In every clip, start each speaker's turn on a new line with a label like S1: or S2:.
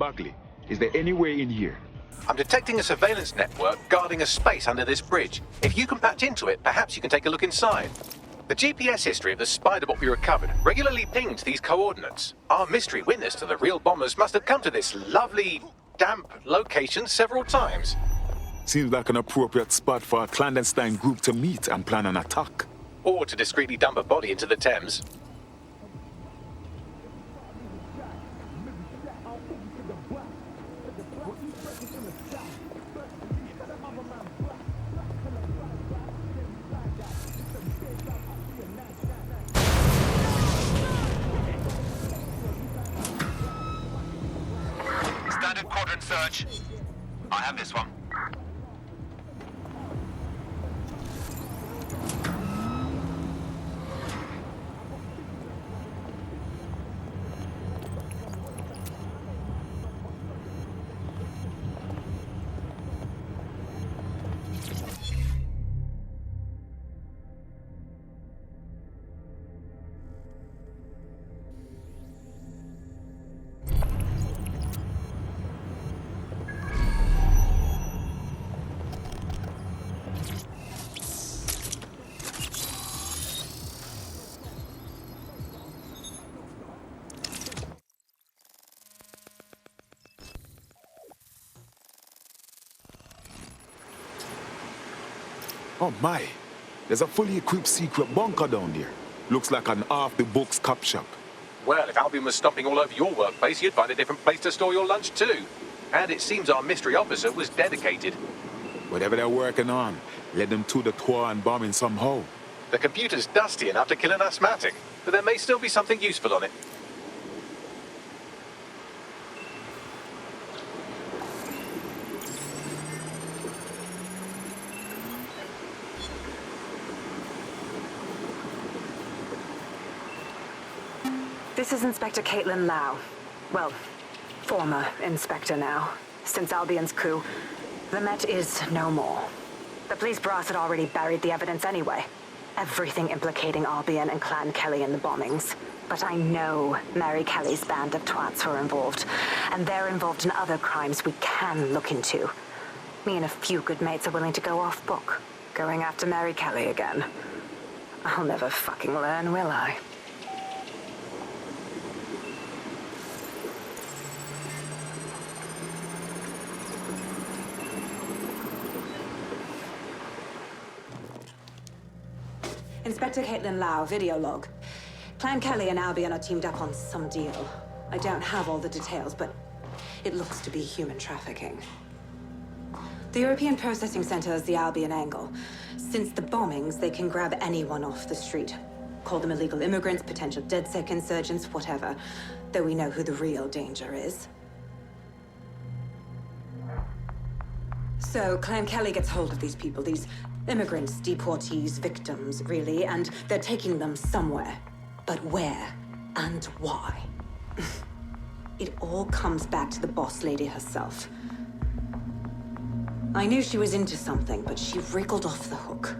S1: Bagley. Is there any way in here?
S2: I'm detecting a surveillance network guarding a space under this bridge. If you can patch into it, perhaps you can take a look inside. The GPS history of the spider bot we recovered regularly pings these coordinates. Our mystery witness to the real bombers must have come to this lovely, damp location several times.
S1: Seems like an appropriate spot for a clandestine group to meet and plan an attack.
S2: Or to discreetly dump a body into the Thames.
S3: Standard quadrant search. I have this one.
S1: Oh my, there's a fully equipped secret bunker down there. Looks like an off-the-books cop shop.
S2: Well, if Albion was stomping all over your workplace, you'd find a different place to store your lunch too. And it seems our mystery officer was dedicated.
S1: Whatever they're working on, let them to the tour and bombing somehow.
S2: The computer's dusty enough to kill an asthmatic, but there may still be something useful on it.
S4: This is Inspector Caitlin Lau. Well, former inspector now. Since Albion's coup, the Met is no more. The police brass had already buried the evidence anyway. Everything implicating Albion and Clan Kelly in the bombings. But I know Mary Kelly's band of twats were involved, and they're involved in other crimes we can look into. Me and a few good mates are willing to go off book, going after Mary Kelly again. I'll never fucking learn, will I? Inspector Caitlin Lau, video log. Clan Kelly and Albion are teamed up on some deal. I don't have all the details, but it looks to be human trafficking. The European Processing Center is the Albion angle. Since the bombings, they can grab anyone off the street. Call them illegal immigrants, potential DedSec insurgents, whatever. Though we know who the real danger is. So, Clan Kelly gets hold of these people, these immigrants, deportees, victims, really, and they're taking them somewhere. But where and why? It all comes back to the boss lady herself. I knew she was into something, but she wriggled off the hook.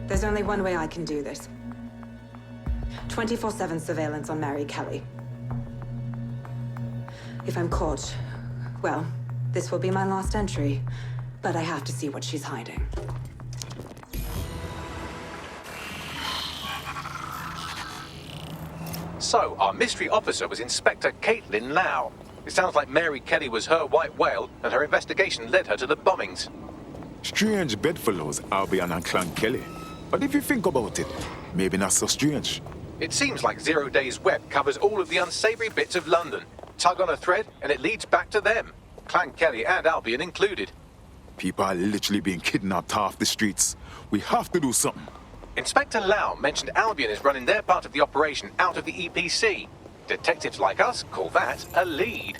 S4: There's only one way I can do this. 24/7 surveillance on Mary Kelly. If I'm caught, well, this will be my last entry. But I have to see what she's hiding.
S2: So, our mystery officer was Inspector Caitlin Lau. It sounds like Mary Kelly was her white whale, and her investigation led her to the bombings.
S1: Strange bedfellows, Albion and Clan Kelly. But if you think about it, maybe not so strange.
S2: It seems like Zero Days Web covers all of the unsavory bits of London. Tug on a thread, and it leads back to them. Clan Kelly and Albion included.
S1: People are literally being kidnapped off the streets. We have to do something.
S2: Inspector Lau mentioned Albion is running their part of the operation out of the EPC. Detectives like us call that a lead.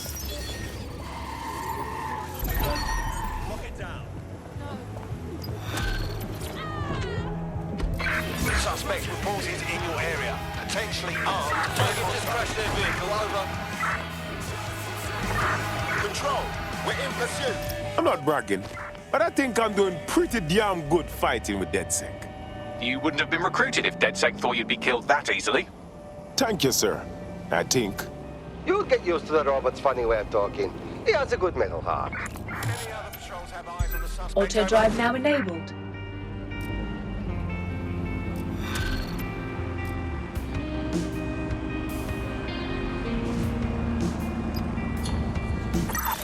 S3: Lock it down. Suspect reported in your area. Potentially armed. They've just crashed their vehicle. Over. Control. We're in pursuit.
S1: I'm not bragging, but I think I'm doing pretty damn good fighting with DedSec.
S2: You wouldn't have been recruited if DedSec thought you'd be killed that easily.
S1: Thank you, sir. I think.
S5: You'll get used to the robot's funny way of talking. He has a good metal heart.
S3: Any other patrols have eyes on the suspect?
S6: Auto drive now enabled.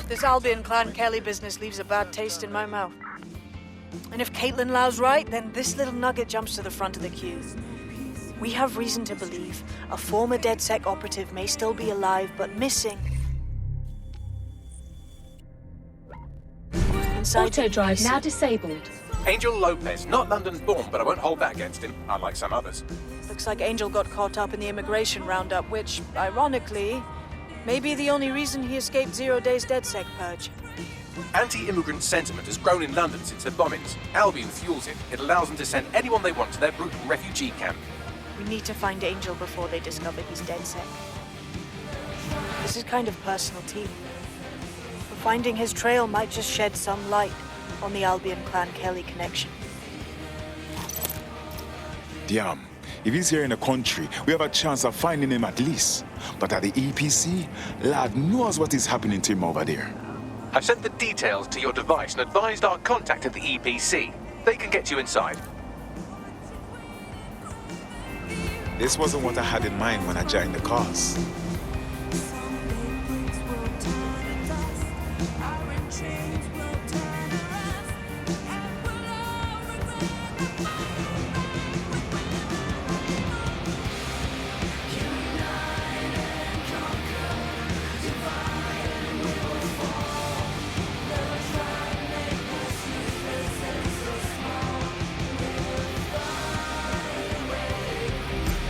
S7: This Albion Clan Kelly business leaves a bad taste in my mouth. And if Caitlin Lau's right, then this little nugget jumps to the front of the queue. We have reason to believe a former DedSec operative may still be alive, but missing. Inside
S6: Auto
S7: the
S6: drive
S7: EPC.
S6: now disabled.
S2: Angel Lopez, not London born, but I won't hold that against him, unlike some others.
S7: Looks like Angel got caught up in the immigration roundup, which, ironically, may be the only reason he escaped 0 days DedSec purge.
S2: Anti-immigrant sentiment has grown in London since the bombings. Albion fuels it. It allows them to send anyone they want to their brutal refugee camp.
S7: We need to find Angel before they discover he's DedSec. This is kind of personal too. But finding his trail might just shed some light on the Albion Clan Kelly connection.
S1: Damn. If he's here in the country, we have a chance of finding him at least. But at the EPC, lad knows what is happening to him over there.
S2: I've sent the details to your device and advised our contact at the EPC. They can get you inside.
S1: This wasn't what I had in mind when I joined the cause.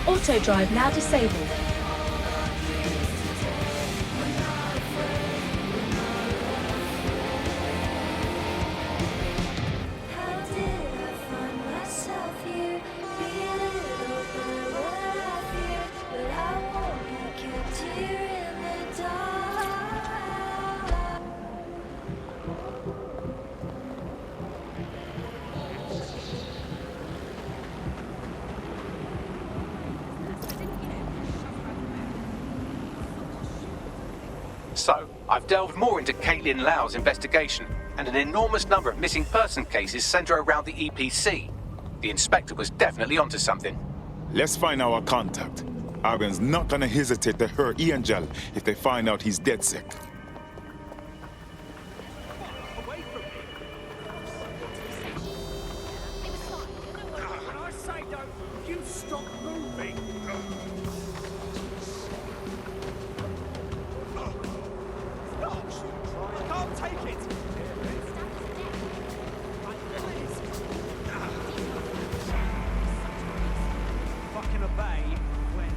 S6: Auto drive now disabled.
S2: So, I've delved more into Caitlin Lau's investigation, and an enormous number of missing person cases center around the EPC. The inspector was definitely onto something.
S1: Let's find our contact. Albion's not gonna hesitate to hurt Angel if they find out he's DedSec.
S3: When I say don't, you stop moving. I can't take it. Fucking obey when.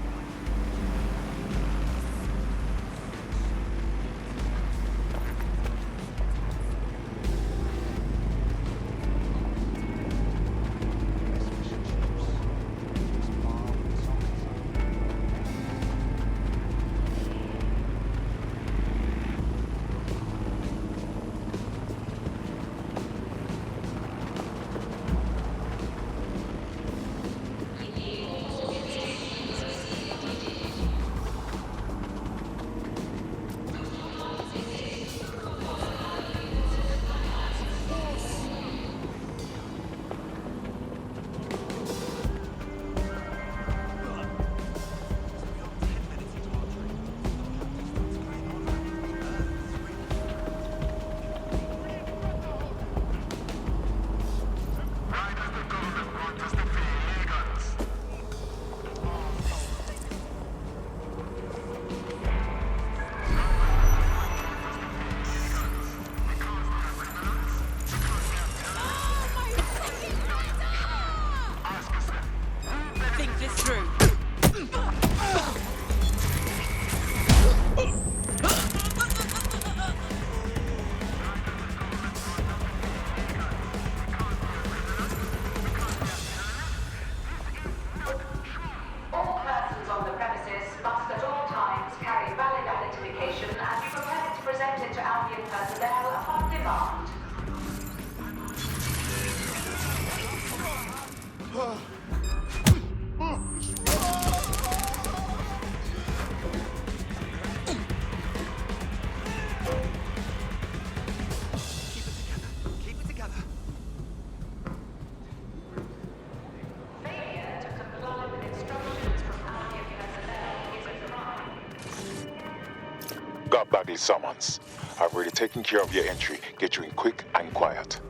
S1: Bagley summons. I've already taken care of your entry. Get you in quick and quiet.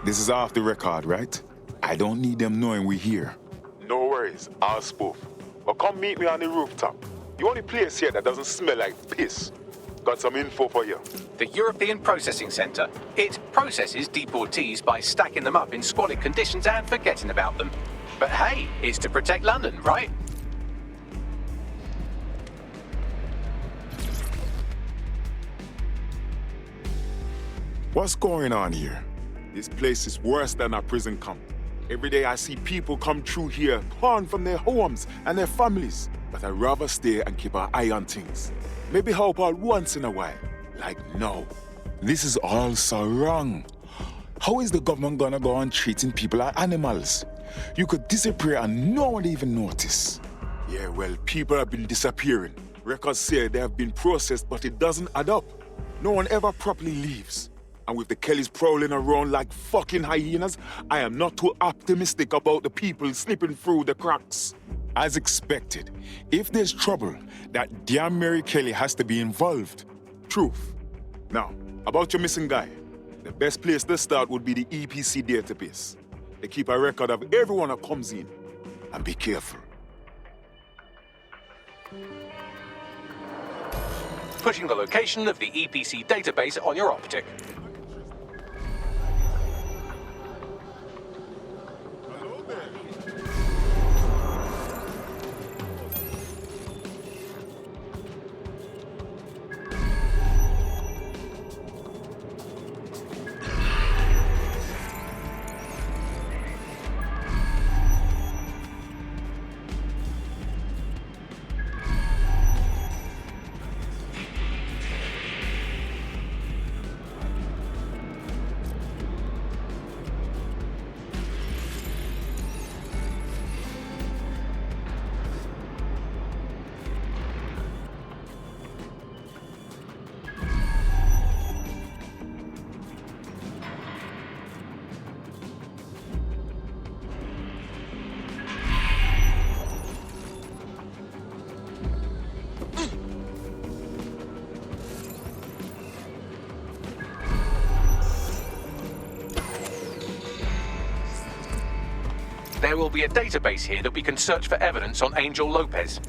S1: This is off the record, right? I don't need them knowing we're here. No worries, I'll spoof. But come meet me on the rooftop. The only place here that doesn't smell like piss. Got some info for you.
S2: The European Processing Centre. It processes deportees by stacking them up in squalid conditions and forgetting about them. But hey, it's to protect London, right?
S1: What's going on here? This place is worse than a prison camp. Every day I see people come through here, torn from their homes and their families. But I'd rather stay and keep an eye on things. Maybe help out once in a while. Like now. This is all so wrong. How is the government gonna go on treating people like animals? You could disappear and no one even notice. Yeah, well, people have been disappearing. Records say they have been processed, but it doesn't add up. No one ever properly leaves. And with the Kellys prowling around like fucking hyenas, I am not too optimistic about the people slipping through the cracks. As expected, if there's trouble, that damn Mary Kelly has to be involved. Truth. Now, about your missing guy. The best place to start would be the EPC database. They keep a record of everyone that comes in. And be careful.
S2: Pushing the location of the EPC database on your optic. There will be a database here that we can search for evidence on Angel Lopez.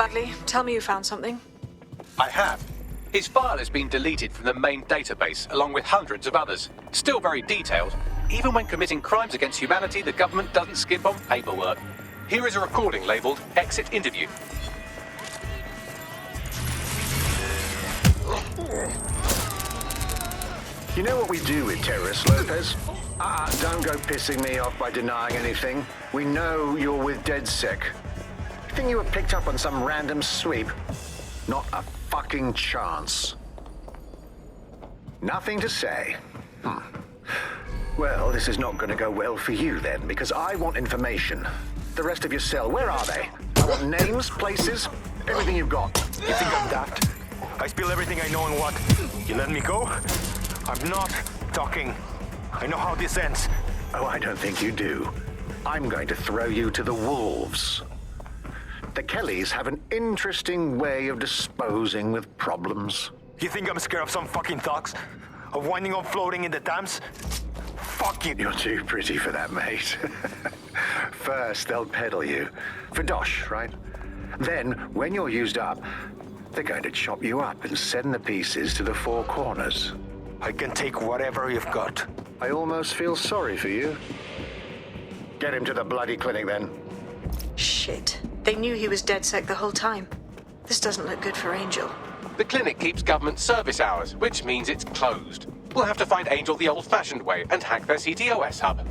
S7: Bagley. Tell me you found something.
S2: I have. His file has been deleted from the main database, along with hundreds of others. Still very detailed. Even when committing crimes against humanity, the government doesn't skimp on paperwork. Here is a recording labelled Exit Interview.
S8: You know what we do with terrorists, Lopez? Don't go pissing me off by denying anything. We know you're with DedSec. You think you were picked up on some random sweep? Not a fucking chance. Nothing to say. Well, this is not going to go well for you then, because I want information. The rest of your cell, where are they? I want names, places, everything you've got.
S3: You think I'm daft? I spill everything I know and what? You let me go? I'm not talking. I know how this ends.
S8: Oh, I don't think you do. I'm going to throw you to the wolves. The Kellys have an interesting way of disposing with problems.
S3: You think I'm scared of some fucking thugs? Of winding up floating in the Thames? Fuck you.
S8: You're too pretty for that, mate. First, they'll peddle you. For dosh, right? Then, when you're used up, they're going to chop you up and send the pieces to the four corners.
S3: I can take whatever you've got.
S8: I almost feel sorry for you. Get him to the bloody clinic, then.
S7: Shit. They knew he was DedSec the whole time. This doesn't look good for Angel.
S2: The clinic keeps government service hours, which means it's closed. We'll have to find Angel the old-fashioned way and hack their CTOS hub.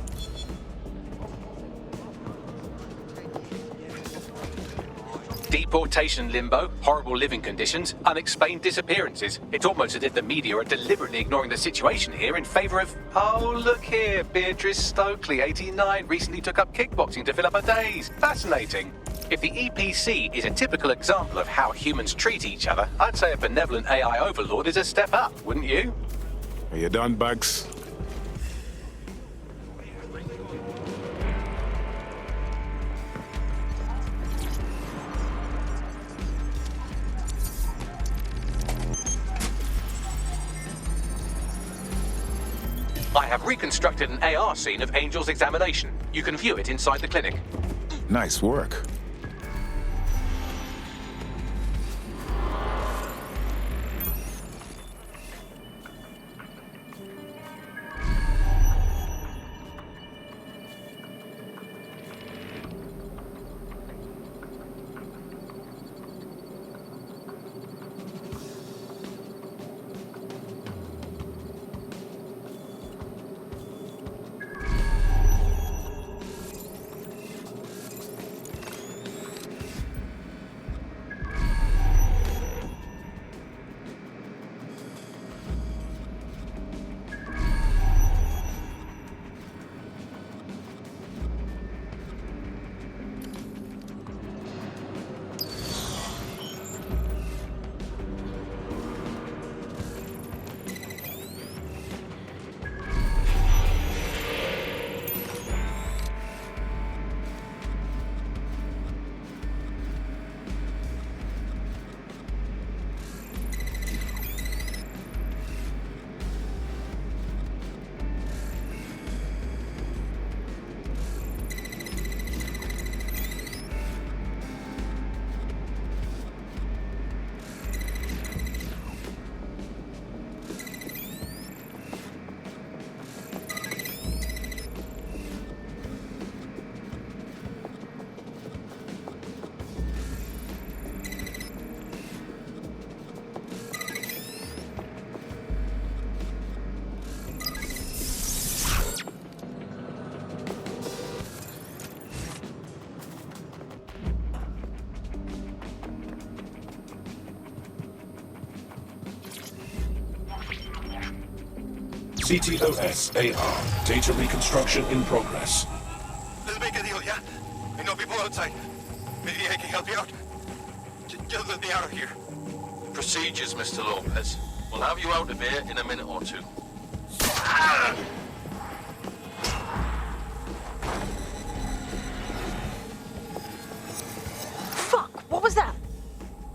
S2: Deportation limbo, horrible living conditions, unexplained disappearances. It's almost as if the media are deliberately ignoring the situation here in favor of... Oh, look here, Beatrice Stokely, 89, recently took up kickboxing to fill up her days. Fascinating. If the EPC is a typical example of how humans treat each other, I'd say a benevolent AI overlord is a step up, wouldn't you?
S1: Are you done, Bugs?
S2: I have reconstructed an AR scene of Angel's examination. You can view it inside the clinic.
S1: Nice work.
S9: CTOS AR. Data reconstruction in progress.
S3: Let's make a deal, yeah? I know people outside. Maybe I can help you out. Just let me out of here.
S10: Procedures, Mr. Lopez. We'll have you out of here in a minute or two.
S7: Fuck! What was that?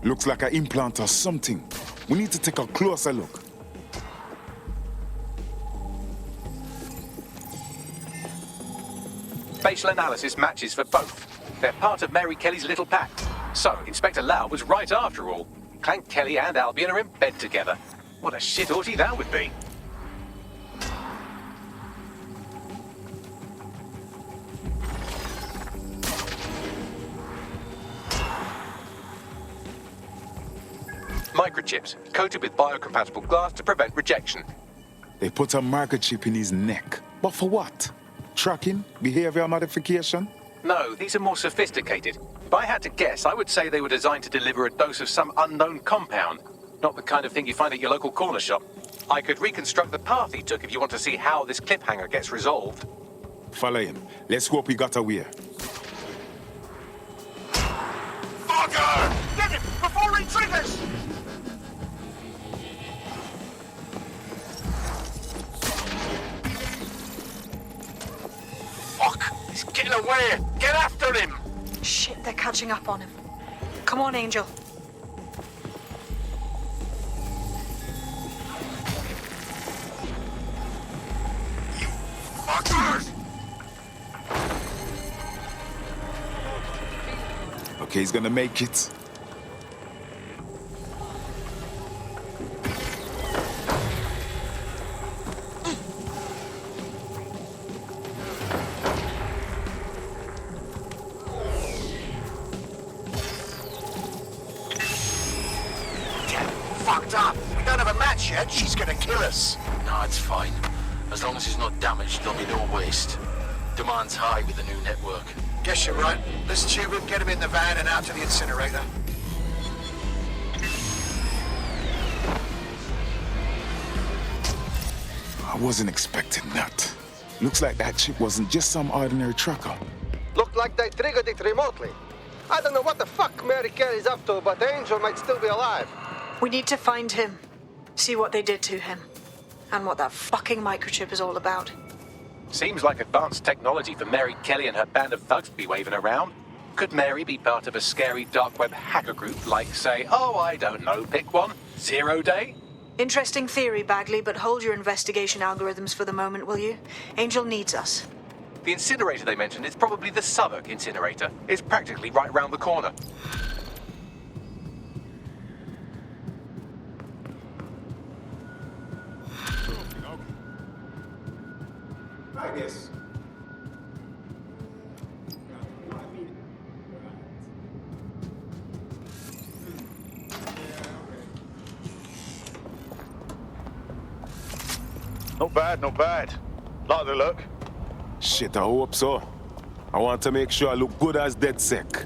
S1: Looks like an implant or something. We need to take a closer look.
S2: Facial analysis matches for both. They're part of Mary Kelly's little pack. So, Inspector Lau was right after all. Clank Kelly and Albion are in bed together. What a shit orgy that would be. Microchips, coated with biocompatible glass to prevent rejection.
S1: They put a microchip in his neck. But for what? Tracking? Behavior modification?
S2: No, these are more sophisticated. If I had to guess, I would say they were designed to deliver a dose of some unknown compound. Not the kind of thing you find at your local corner shop. I could reconstruct the path he took if you want to see how this cliffhanger gets resolved.
S1: Follow him. Let's hope he got away.
S3: Fucker! Get him before he triggers! Fuck! He's getting away! Get after him!
S7: Shit, they're catching up on him. Come on, Angel.
S3: Fuckers!
S1: Okay, he's gonna make it.
S3: Fucked up. We don't have a match yet. She's gonna kill us.
S10: No, it's fine. As long as he's not damaged, there'll be no waste. Demand's high with the new network.
S8: Guess you're right. Let's tube him, get him in the van and out to the incinerator.
S1: I wasn't expecting that. Looks like that chip wasn't just some ordinary tracker.
S5: Looked like they triggered it remotely. I don't know what the fuck Mary Kelly's up to, but Angel might still be alive.
S7: We need to find him. See what they did to him. And what that fucking microchip is all about.
S2: Seems like advanced technology for Mary Kelly and her band of thugs to be waving around. Could Mary be part of a scary dark web hacker group like, say, oh, I don't know, pick one, 0 Day?
S7: Interesting theory, Bagley, but hold your investigation algorithms for the moment, will you? Angel needs us.
S2: The incinerator they mentioned is probably the Southwark incinerator. It's practically right round the corner.
S1: I guess.
S3: Not bad, not bad. Like the look.
S1: Shit, I hope so. I want to make sure I look good as DedSec.